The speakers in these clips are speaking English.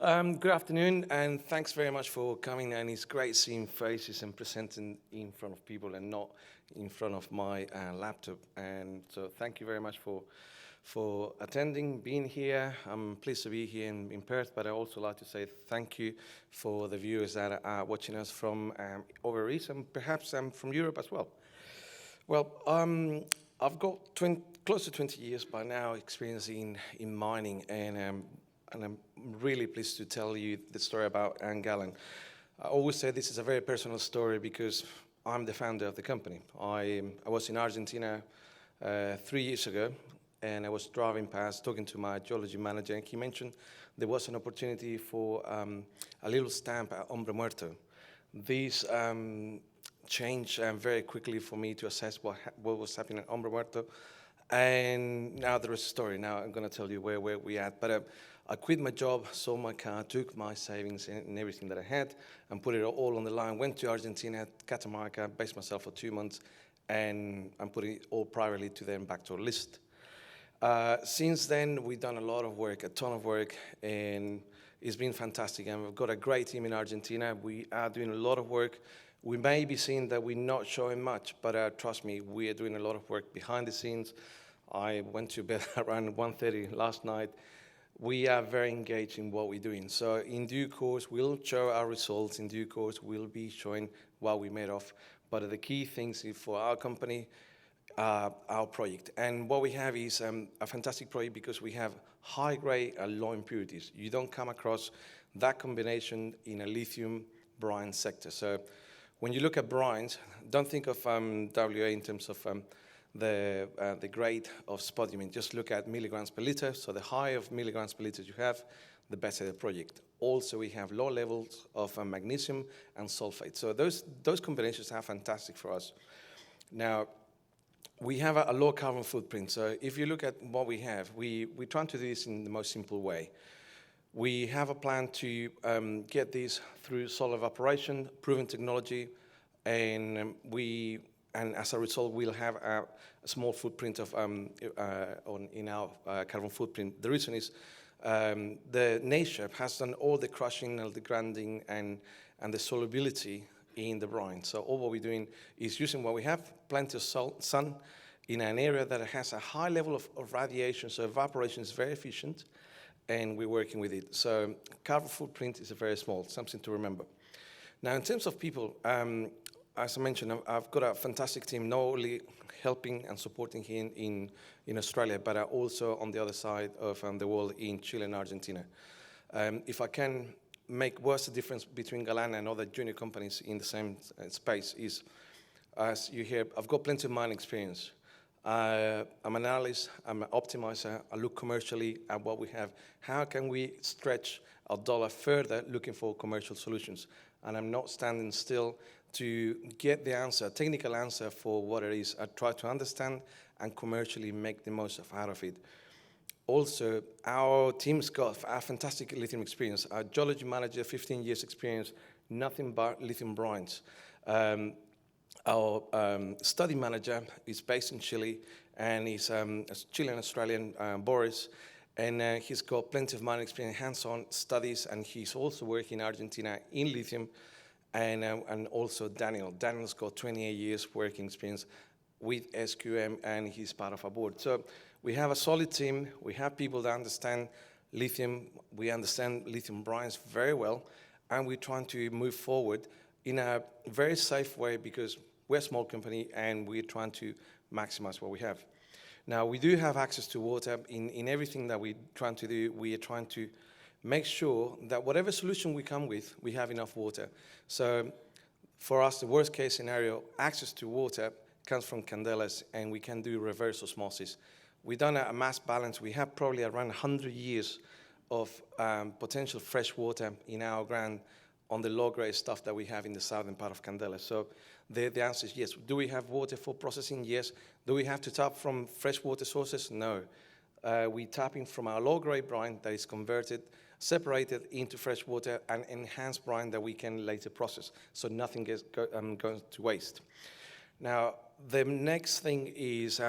Good afternoon, and thanks very much for coming. And it's great seeing faces and presenting in front of people and not in front of my laptop. And so, thank you very much for attending, being here. I'm pleased to be here in Perth, but I also like to say thank you for the viewers that are watching us from overseas and perhaps from Europe as well. Well, I've got close to 20 years by now experience in mining, and I'm really pleased to tell you the story about Galan. I always say this is a very personal story because I'm the founder of the company. I was in Argentina 3 years ago, and I was driving past, talking to my geology manager, and he mentioned there was an opportunity for a little stamp at Hombre Muerto. This changed very quickly for me to assess what was happening at Hombre Muerto. And now there is a story. Now I'm going to tell you where we at. But I quit my job, sold my car, took my savings and everything that I had, and put it all on the line. Went to Argentina, Catamarca, based myself for 2 months, and I'm putting it all privately to then back to a list. Since then, we've done a lot of work, a ton of work, and it's been fantastic. And we've got a great team in Argentina. We are doing a lot of work. We may be seeing that we're not showing much, but trust me, we are doing a lot of work behind the scenes. I went to bed around 1:30 last night. We are very engaged in what we're doing. So in due course, we'll show our results. In due course, we'll be showing what we made of. But the key things for our company, our project. And what we have is a fantastic project because we have high grade and low impurities. You don't come across that combination in a lithium brine sector. So when you look at brines, don't think of WA in terms of the grade of spodumene. Just look at milligrams per liter. So the higher of milligrams per liter you have, the better the project. Also, we have low levels of magnesium and sulfate. So those combinations are fantastic for us. Now, we have a low carbon footprint. So if you look at what we have, we're trying to do this in the most simple way. We have a plan to get this through solar evaporation, proven technology, and as a result, we'll have a small footprint of in our carbon footprint. The reason is the nature has done all the crushing and the grinding and the solubility in the brine. So all what we're doing is using what we have, plenty of sun in an area that has a high level of radiation, so evaporation is very efficient, and we're working with it. So carbon footprint is very small, something to remember. Now, in terms of people, as I mentioned, I've got a fantastic team, not only helping and supporting here in Australia, but also on the other side of the world in Chile and Argentina. If I can make what's the difference between Galan and other junior companies in the same space is, as you hear, I've got plenty of mining experience. I'm an analyst, I'm an optimizer, I look commercially at what we have. How can we stretch our dollar further looking for commercial solutions? And I'm not standing still to get the answer, technical answer for what it is. I try to understand and commercially make the most out of it. Also, our team's got a fantastic lithium experience. Our geology manager, 15 years experience, nothing but lithium brines. Our study manager is based in Chile, and he's a Chilean-Australian, Boris, and he's got plenty of mining experience, hands-on studies, and he's also working in Argentina in lithium, and also Daniel. Daniel's got 28 years working experience with SQM, and he's part of our board. So we have a solid team. We have people that understand lithium. We understand lithium brines very well, and we're trying to move forward in a very safe way because we're a small company and we're trying to maximize what we have. Now, we do have access to water. In everything that we're trying to do, we are trying to make sure that whatever solution we come with, we have enough water. So for us, the worst case scenario, access to water comes from candelas, and we can do reverse osmosis. We've done a mass balance. We have probably around 100 years of potential fresh water in our ground on the low-grade stuff that we have in the southern part of Candela. So the answer is yes. Do we have water for processing? Yes. Do we have to tap from freshwater sources? No. We tapping from our low-grade brine that is converted, separated into fresh water and enhanced brine that we can later process, so nothing goes to waste. Now, the next thing is,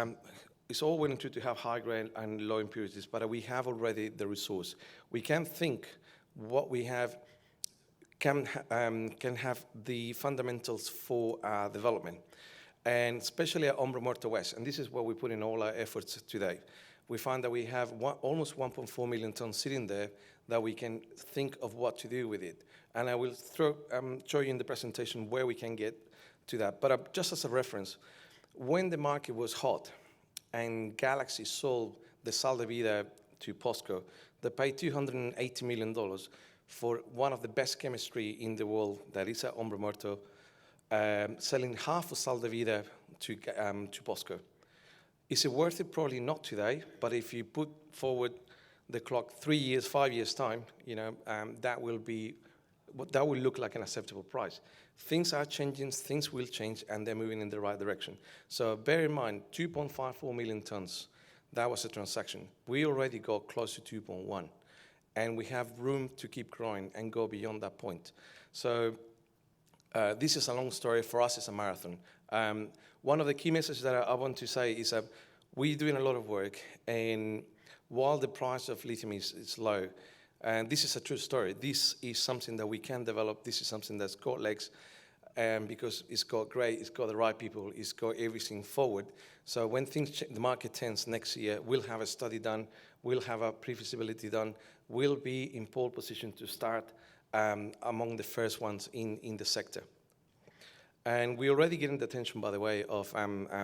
it's all well and true to have high grade and low impurities, but we have already the resource. We can think what we have can have the fundamentals for development, and especially at Hombre Muerto West. And this is where we put in all our efforts today. We find that we have almost 1.4 million tons sitting there that we can think of what to do with it. And I will show you in the presentation where we can get to that. But just as a reference, when the market was hot and Galaxy sold the Sal de Vida to POSCO, they paid $280 million for one of the best chemistry in the world, that is at Hombre Muerto, selling half of Sal de Vida to POSCO. Is it worth it? Probably not today, but if you put forward the clock 3 years, 5 years' time, that will look like an acceptable price. Things are changing, things will change, and they're moving in the right direction. So bear in mind, 2.54 million tons, that was a transaction. We already got close to 2.1, and we have room to keep growing and go beyond that point. So this is a long story. For us, it's a marathon. One of the key messages that I want to say is that we're doing a lot of work, and while the price of lithium is low, and this is a true story, this is something that we can develop. This is something that's got legs, because it's got the right people, it's got everything forward. So when the market turns next year, we'll have a study done, we'll have a pre-feasibility done, we'll be in pole position to start among the first ones in the sector. And we're already getting the attention, by the way, of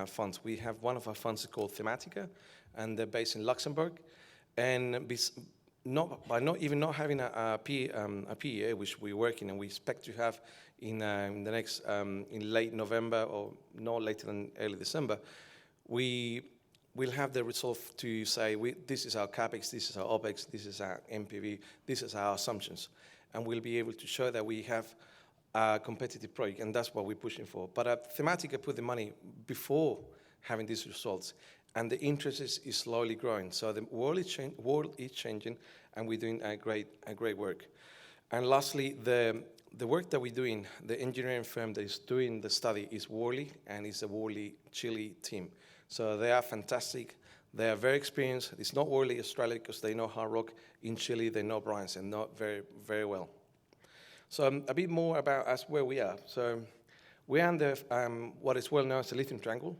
funds. We have one of our funds called Thematica, and they're based in Luxembourg. And by not having a PEA, which we're working and we expect to have in the next, in late November or no later than early December, we will have the resolve to say, this is our CapEx, this is our OpEx, this is our NPV, this is our assumptions. And we'll be able to show that we have a competitive project, and that's what we're pushing for. But Thematica put the money before having these results, and the interest is slowly growing. So the world is changing, and we're doing a great work. And lastly, the work that we're doing, the engineering firm that is doing the study is Worley, and it's a Worley Chile team. So they are fantastic. They are very experienced. It's not Worley Australia because they know hard rock. In Chile, they know brines and know very, very well. So a bit more about us, where we are. So we are in what is well known as the Lithium Triangle.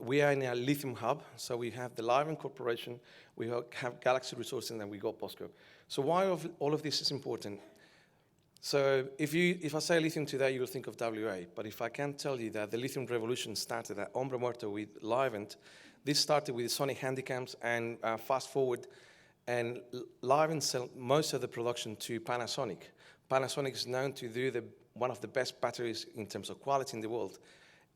We are in a lithium hub. So we have the Livent Corporation, we have Galaxy Resources, and then we got POSCO. So why all of this is important? So if I say lithium today, you'll think of WA. But if I can tell you that the lithium revolution started at Hombre Muerto with Livent, this started with Sonic Handycams, and fast forward, and Livent sell most of the production to Panasonic. Panasonic is known to do one of the best batteries in terms of quality in the world,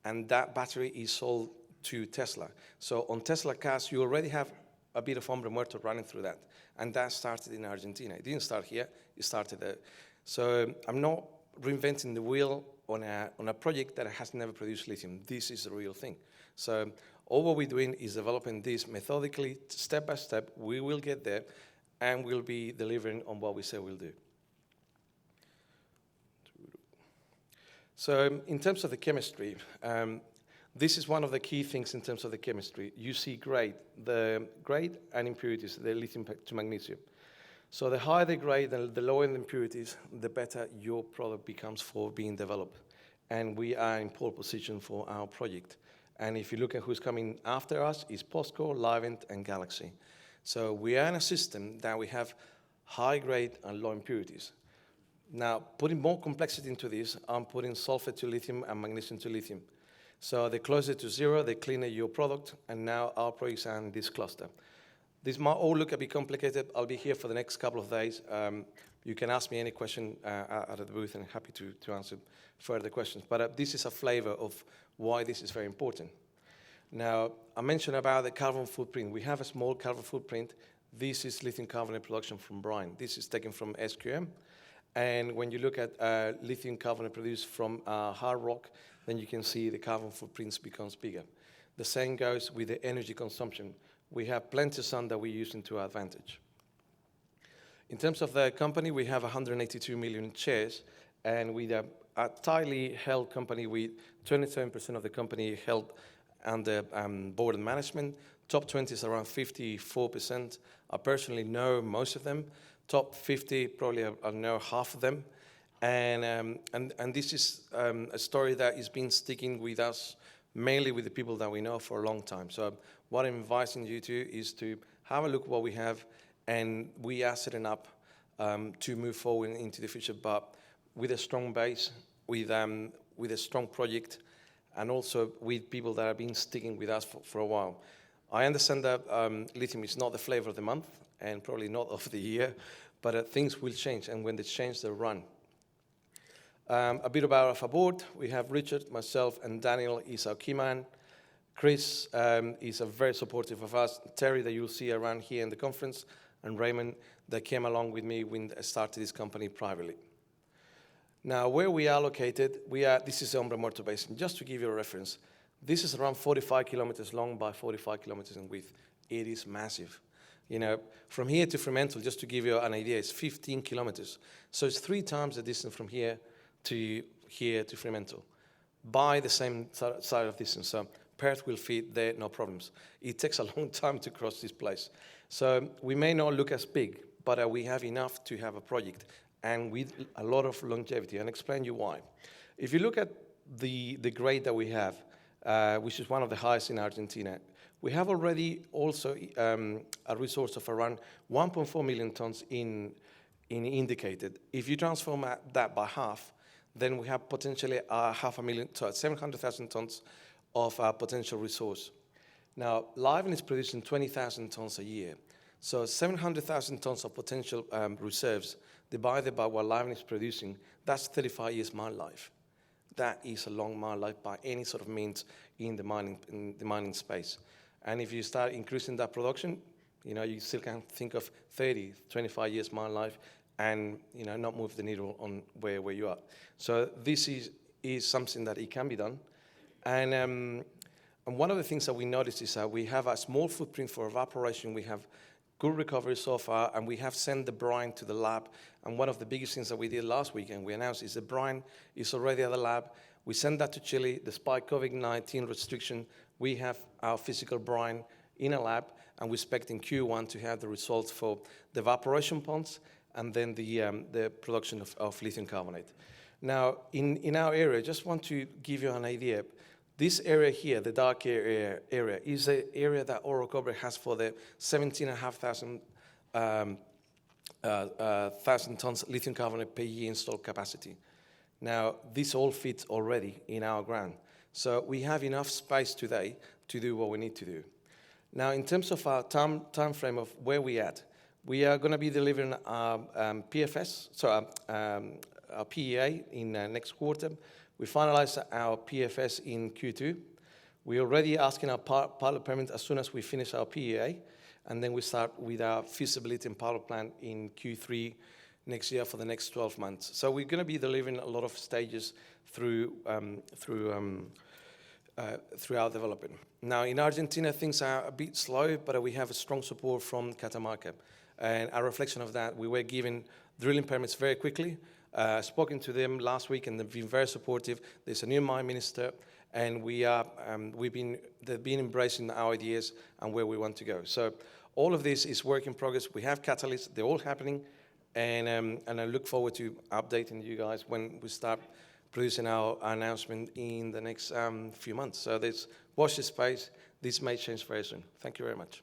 and that battery is sold to Tesla. So on Tesla cars, you already have a bit of Hombre Muerto running through that, and that started in Argentina. It didn't start here, it started there. So I'm not reinventing the wheel on a project that has never produced lithium. This is the real thing. So all what we're doing is developing this methodically, step by step. We will get there, and we'll be delivering on what we say we'll do. So in terms of the chemistry, this is one of the key things in terms of the chemistry. You see the grade and impurities, the lithium to magnesium. So the higher the grade, the lower the impurities, the better your product becomes for being developed. And we are in pole position for our project. And if you look at who's coming after us, it's POSCO, Livent, and Galaxy. So we are in a system that we have high grade and low impurities. Now, putting more complexity into this, I'm putting sulfur to lithium and magnesium to lithium. So the closer to zero, the cleaner your product, and now our products are in this cluster. This might all look a bit complicated. I'll be here for the next couple of days. You can ask me any question out of the booth, and I'm happy to answer further questions. But this is a flavor of why this is very important. Now, I mentioned about the carbon footprint. We have a small carbon footprint. This is lithium carbonate production from brine. This is taken from SQM. And when you look at lithium carbonate produced from hard rock, then you can see the carbon footprints becomes bigger. The same goes with the energy consumption. We have plenty of sun that we use to our advantage. In terms of the company, we have 182 million shares, and we are a tightly held company with 27% of the company held under board and management. Top 20 is around 54%. I personally know most of them. top 50, probably I know half of them. And this is a story that has been sticking with us, mainly with the people that we know for a long time. So what I'm inviting you to is to have a look at what we have, and we are setting up to move forward into the future, but with a strong base, with a strong project, and also with people that have been sticking with us for a while. I understand that lithium is not the flavor of the month, and probably not of the year, but things will change, and when they change, they'll run. A bit about our board. We have Richard, myself, and Daniel is our key man. Chris is very supportive of us. Terry, that you'll see around here in the conference, and Raymond, that came along with me when I started this company privately. Now, where we are located, this is the Hombre Muerto Basin. Just to give you a reference, this is around 45 kilometers long by 45 kilometers in width. It is massive. You know, from here to Fremantle, just to give you an idea, it's 15 kilometers. So it's 3 times the distance from here to Fremantle by the same side of distance. So Perth will fit there, no problems. It takes a long time to cross this place. So we may not look as big, but we have enough to have a project and with a lot of longevity, and explain you why. If you look at the grade that we have, which is one of the highest in Argentina, we have already also a resource of around 1.4 million tons in indicated. If you transform that by half, then we have potentially 700,000 tons of potential resource. Now, Livent is producing 20,000 tons a year. So 700,000 tons of potential reserves divided by what Livent is producing, that's 35 years mine life. That is a long mine life by any sort of means in the mining space. And if you start increasing that production, you know, you still can think of 30, 25 years mine life and, you know, not move the needle on where you are. So this is something that it can be done. And one of the things that we noticed is that we have a small footprint for evaporation. We have good recovery so far, and we have sent the brine to the lab. And one of the biggest things that we did last weekend, we announced, is the brine is already at the lab. We sent that to Chile. Despite COVID-19 restriction, we have our physical brine in a lab, and we expect in Q1 to have the results for the evaporation ponds and then the production of lithium carbonate. Now, in our area, just want to give you an idea. This area here, the dark area, is the area that Orocobre has for the 17,500 thousand tons lithium carbonate per year installed capacity. Now, this all fits already in our ground. So we have enough space today to do what we need to do. Now, in terms of our time frame of where we at, we are going to be delivering our PFS, so our PEA in next quarter. We finalized our PFS in Q2. We're already asking our pilot permit as soon as we finish our PEA, and then we start with our feasibility and pilot plan in Q3 next year for the next 12 months. So we're going to be delivering a lot of stages through our development. Now, in Argentina, things are a bit slow, but we have a strong support from Catamarca. And a reflection of that, we were given drilling permits very quickly. Spoken to them last week, and they've been very supportive. There's a new mine minister, and they've been embracing our ideas and where we want to go. So all of this is work in progress. We have catalysts; they're all happening, and I look forward to updating you guys when we start producing our announcement in the next few months. So watch this space. This may change very soon. Thank you very much.